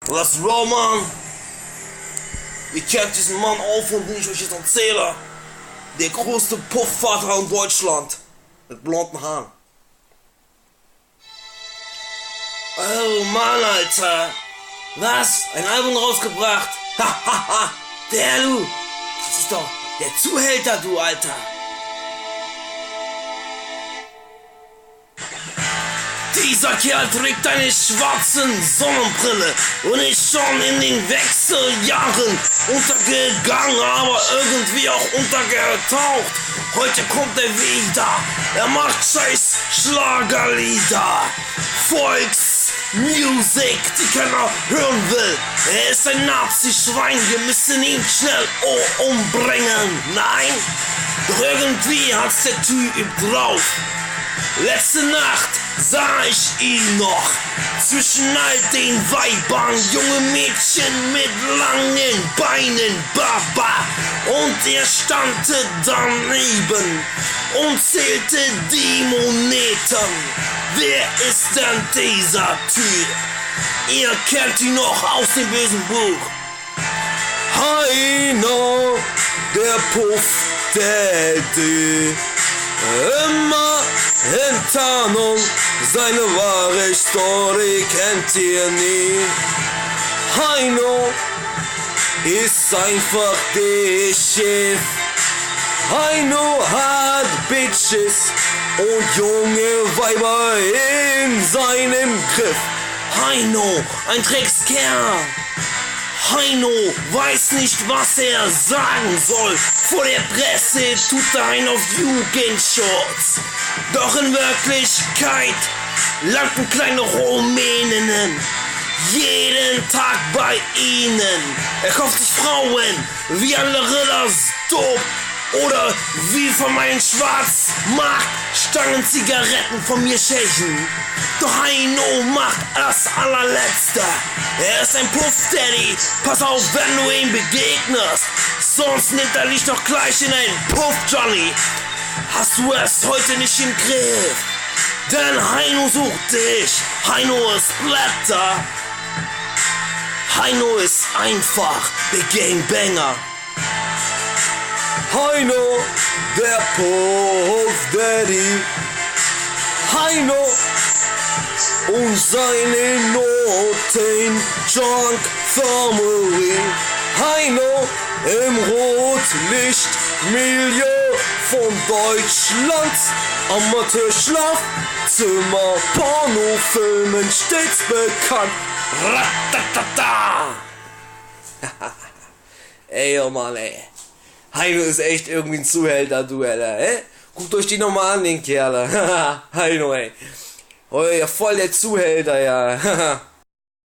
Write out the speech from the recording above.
Was Roman? Ihr kennt diesen Mann auf und den ich euch jetzt erzähle. Der größte Puffvater in Deutschland. Mit blonden Haaren. Oh Mann, Alter. Was? Ein Album rausgebracht? Hahaha. Der du. Das ist doch der Zuhälter, du Alter. Dieser Kerl trägt eine schwarze Sonnenbrille und ist schon in den Wechseljahren untergegangen, aber irgendwie auch untergetaucht. Heute kommt er wieder, er macht scheiß Schlagerlieder, Volksmusik, die keiner hören will. Er ist ein Nazi-Schwein, wir müssen ihn schnell umbringen. Nein, doch irgendwie hat's der Typ drauf. Letzte Nacht sah ich ihn noch zwischen all den Weibern, junge Mädchen mit langen Beinen, Baba. Und er stand daneben und zählte die Moneten. Wer ist denn dieser Typ? Ihr kennt ihn noch aus dem bösen Buch. Heino, der Puff Daddy. Immer in Tarnung, seine wahre Story kennt ihr nie. Heino ist einfach der Chef. Heino hat Bitches und junge Weiber in seinem Griff. Heino, ein Dreckskerl. Heino weiß nicht, was er sagen soll. Vor der Presse tut er einen auf Jugendschutz. Doch in Wirklichkeit landen kleine Rumäninnen jeden Tag bei ihnen. Er kauft sich Frauen wie andere das Dope oder wie von meinen Schwarzmarktstangen Zigaretten von mir schächen. Doch Heino macht das allerletzte. Er ist ein Puff-Daddy. Pass auf, wenn du ihm begegnest. Sonst nimmt er dich doch gleich in einen Puff-Johnny. Hast du es heute nicht im Griff? Denn Heino sucht dich. Heino ist Blätter. Heino ist einfach der Gangbanger. Heino, der Puff-Daddy. Heino und seine Noten Junk Family. Heino im Rotlichtmilieu von Deutschlands Amateurschlafzimmer, Pornofilmen stets bekannt. Ratatata. Ey, oh Mann, ey. Heino ist echt irgendwie ein Zuhälter, du, Alter, ey? Guckt euch die nochmal an, den Kerl. Heino, ey. Oh ja, voll der Zuhälter, ja.